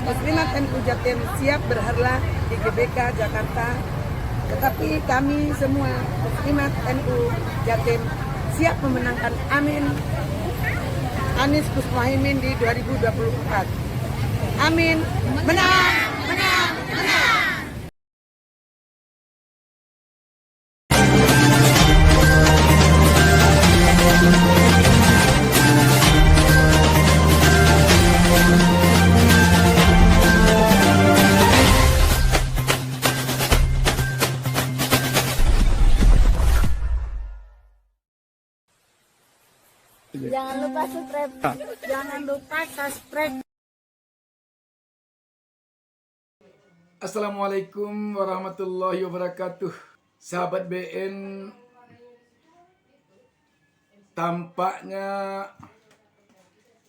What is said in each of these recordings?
Muslimat NU Jatim siap berharlah di GBK Jakarta, tetapi kami semua Muslimat NU Jatim siap memenangkan Amin Anies Gus Muhaimin di 2024. Amin, menang, menang, menang. Jangan lupa subscribe. Jangan lupa subscribe. Assalamualaikum warahmatullahi wabarakatuh. Sahabat BN, tampaknya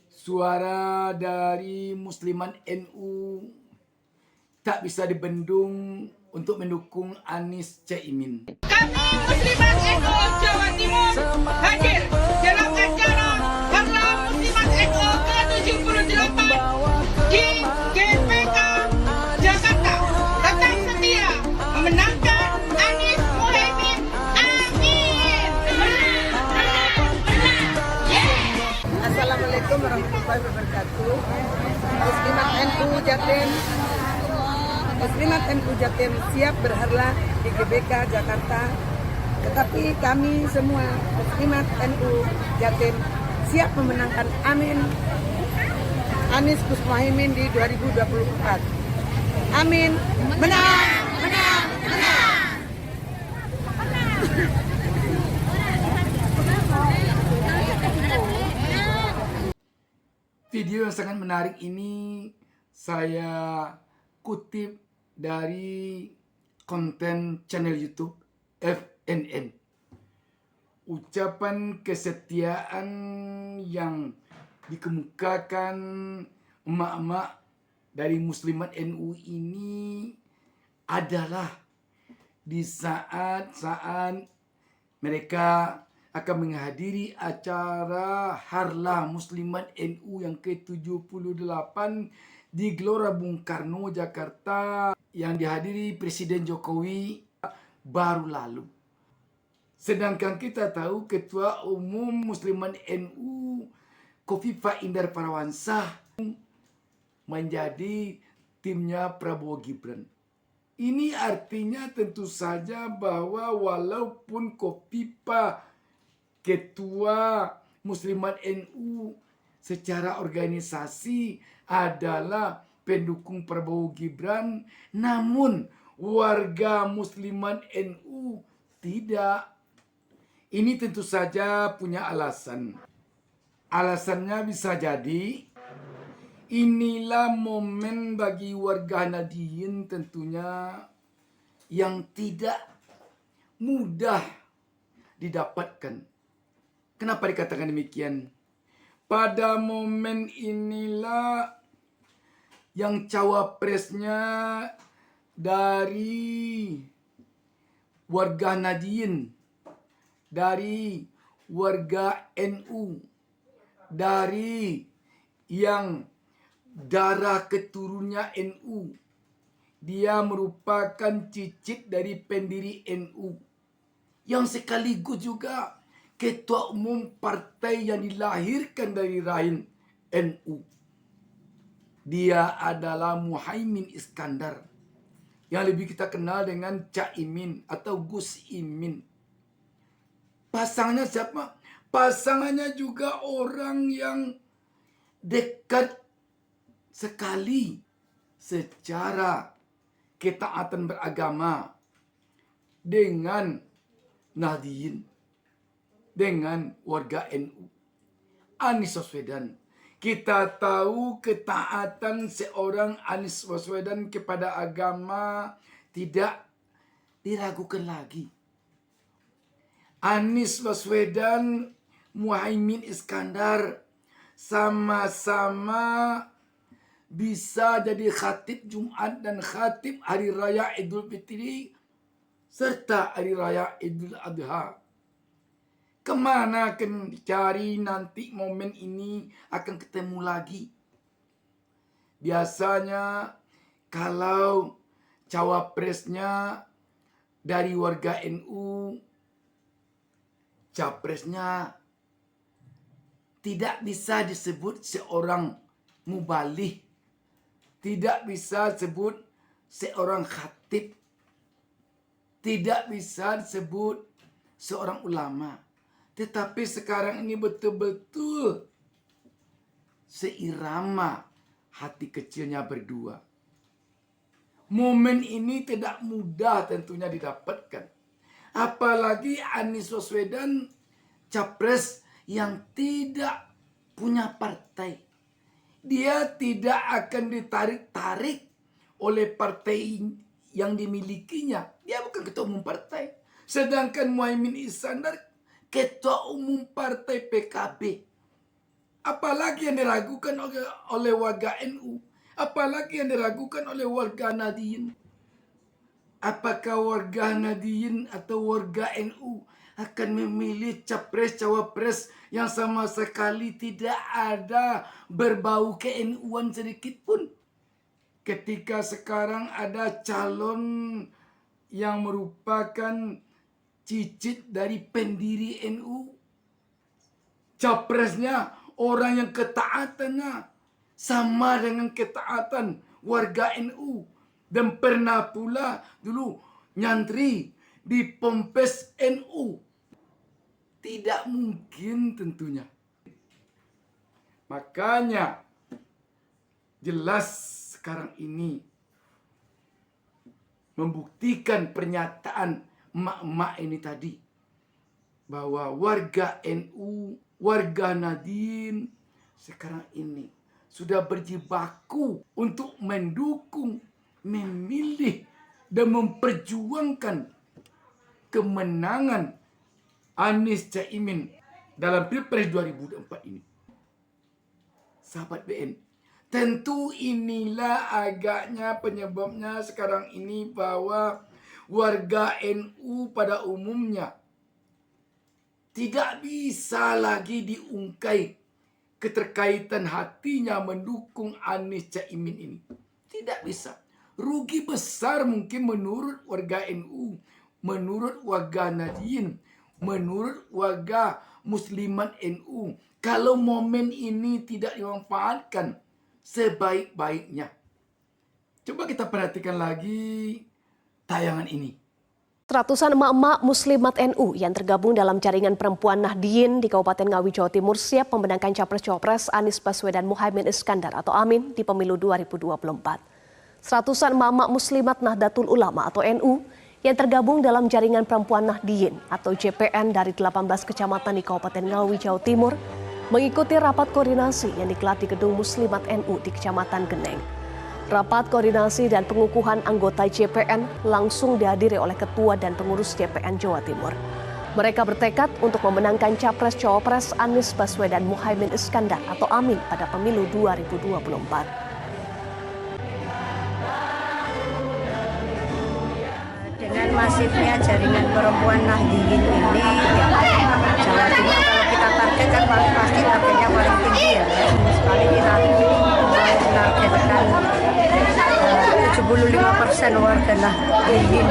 suara dari Musliman NU tak bisa dibendung untuk mendukung Anies Caimin. Kami Muslimat NU Jawa Timur hadir dalam acara Harlah Muslimat NU ke-78 di GBK Jakarta. Tetap setia memenangkan Anies Muhaimin. Amin. Assalamualaikum warahmatullahi wabarakatuh. Muslimat NU Jatim siap berharlah di GBK Jakarta, tetapi kami semua Muslimat NU Jatim siap memenangkan Amin Anies Gus Muhaimin di 2024. Amin, menang, menang, menang. Video yang sangat menarik ini saya kutip dari konten channel YouTube FNN. Ucapan kesetiaan yang dikemukakan emak-emak dari Muslimat NU ini adalah di saat-saat mereka akan menghadiri acara Harlah Muslimat NU yang ke-78 di Gelora Bung Karno, Jakarta, yang dihadiri Presiden Jokowi baru lalu. Sedangkan kita tahu Ketua Umum Muslimat NU Khofifah Indar Parawansa menjadi timnya Prabowo Gibran. Ini artinya tentu saja bahwa walaupun Khofifah Ketua Muslimat NU secara organisasi adalah pendukung Prabowo Gibran, namun warga Muslimat NU tidak. Ini tentu saja punya alasan. Alasannya bisa jadi inilah momen bagi warga Nahdien tentunya yang tidak mudah didapatkan. Kenapa dikatakan demikian? Pada momen inilah yang cawapresnya dari warga Nahdien, dari warga NU, dari yang darah keturunnya NU. Dia merupakan cicit dari pendiri NU, yang sekaligus juga ketua umum partai yang dilahirkan dari rahim NU. Dia adalah Muhaimin Iskandar, yang lebih kita kenal dengan Caimin atau Gus Imin. Pasangannya siapa? Pasangannya juga orang yang dekat sekali secara ketaatan beragama dengan Nahdien, dengan warga NU. Anies Baswedan. Kita tahu ketaatan seorang Anies Baswedan kepada agama tidak diragukan lagi. Anies Baswedan, Muhaimin Iskandar sama-sama bisa jadi khatib Jumat dan khatib Hari Raya Idul Fitri serta Hari Raya Idul Adha. Kemana akan cari nanti momen ini akan ketemu lagi? Biasanya kalau cawapresnya dari warga NU, capresnya tidak bisa disebut seorang mubalih, tidak bisa disebut seorang khatib, tidak bisa disebut seorang ulama. Tetapi sekarang ini betul-betul seirama hati kecilnya berdua. Momen ini tidak mudah tentunya didapatkan. Apalagi Anies Baswedan, capres yang tidak punya partai. Dia tidak akan ditarik-tarik oleh partai yang dimilikinya. Dia bukan ketua umum partai. Sedangkan Muhaimin Iskandar ketua umum partai PKB. Apalagi yang diragukan oleh warga NU. Apalagi yang diragukan oleh warga Nahdien. Apakah warga Nahdien atau warga NU akan memilih capres-cawapres yang sama sekali tidak ada berbau ke-NU-an sedikit pun? Ketika sekarang ada calon yang merupakan cicit dari pendiri NU, capresnya orang yang ketaatannya sama dengan ketaatan warga NU dan pernah pula dulu nyantri di Pompes NU. Tidak mungkin tentunya. Makanya jelas sekarang ini membuktikan pernyataan emak-emak ini tadi bahwa warga NU, warga Nahdien sekarang ini sudah berjibaku untuk mendukung, memilih dan memperjuangkan kemenangan Anies Caimin dalam Pilpres 2024 ini. Sahabat BN, tentu inilah agaknya penyebabnya sekarang ini bahwa warga NU pada umumnya tidak bisa lagi diungkai keterkaitan hatinya mendukung Anies Caimin ini. Tidak bisa. Rugi besar mungkin menurut warga NU, menurut warga Nahdien, menurut warga Muslimat NU. Kalau momen ini tidak dimanfaatkan sebaik-baiknya. Coba kita perhatikan lagi tayangan ini. Ratusan emak-emak Muslimat NU yang tergabung dalam jaringan perempuan Nahdien di Kabupaten Ngawi, Jawa Timur siap memenangkan capres-cawapres Anies Baswedan Muhaimin Iskandar atau Amin di pemilu 2024. Ratusan emak-emak Muslimat Nahdlatul Ulama atau NU yang tergabung dalam jaringan perempuan Nahdien atau JPN dari 18 kecamatan di Kabupaten Ngawi, Jawa Timur mengikuti rapat koordinasi yang digelar di Gedung Muslimat NU di Kecamatan Geneng. Rapat koordinasi dan pengukuhan anggota JPN langsung dihadiri oleh Ketua dan Pengurus JPN Jawa Timur. Mereka bertekad untuk memenangkan Capres-Cawapres Anies Baswedan Muhaimin Iskandar atau Amin pada pemilu 2024. Dengan masifnya jaringan perempuan Nahdien ini, Jawa Timur kalau kita target kan pasti targetnya paling tinggi ya. Sekali kita menargetkan 75% warga Nahdien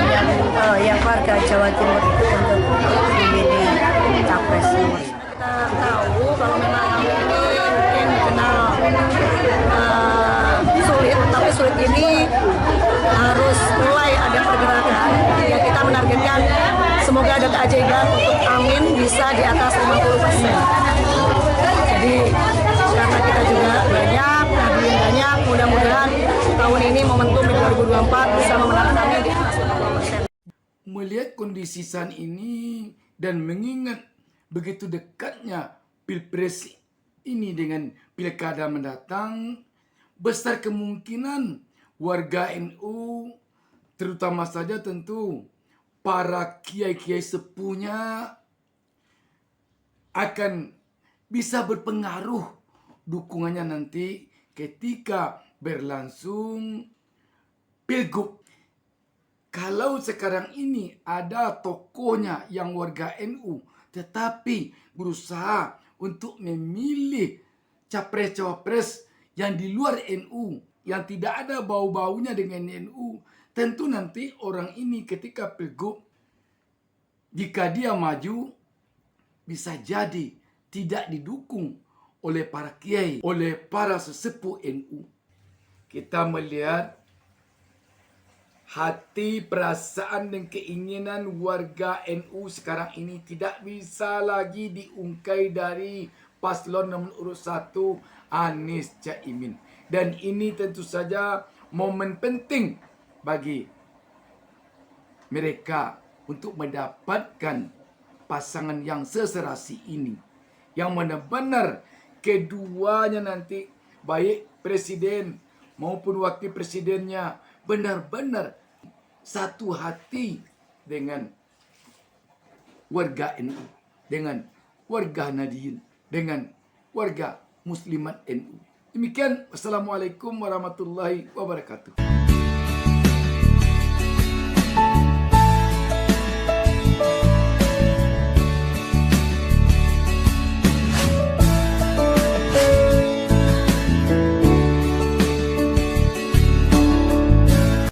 yang warga Jawa Timur itu untuk memilih capres. Kita tahu kalau memang ini mungkin kenal sulit, tapi sulit ini harus mulai ada pergerakan. Ya kita menargetkan semoga ada keajaiban untuk Amin bisa di atas 50%. Jadi karena kita juga banyak, Nahdien banyak, mudah-mudahan tahun ini momentum di 2024 bisa memenangkan Amin di atas 50%. Melihat kondisi saat ini dan mengingat begitu dekatnya Pilpres ini dengan Pilkada mendatang, besar kemungkinan warga NU, terutama saja tentu para kiai-kiai sepuhnya akan bisa berpengaruh dukungannya nanti ketika berlangsung Pilgub. Kalau sekarang ini ada tokohnya yang warga NU tetapi berusaha untuk memilih capres-cawapres yang di luar NU, yang tidak ada bau-baunya dengan NU, tentu nanti orang ini ketika pilgub, jika dia maju, bisa jadi tidak didukung oleh para kiai, oleh para sesepuh NU. Kita melihat hati, perasaan, dan keinginan warga NU sekarang ini tidak bisa lagi diungkai dari paslon nomor urut 1 Anies Caimin. Dan ini tentu saja momen penting bagi mereka untuk mendapatkan pasangan yang seserasi ini. Yang benar-benar keduanya nanti, baik presiden maupun wakil presidennya, benar-benar satu hati dengan warga NU, dengan warga Nahdien, dengan warga Muslimat NU. Demikian, wassalamualaikum warahmatullahi wabarakatuh.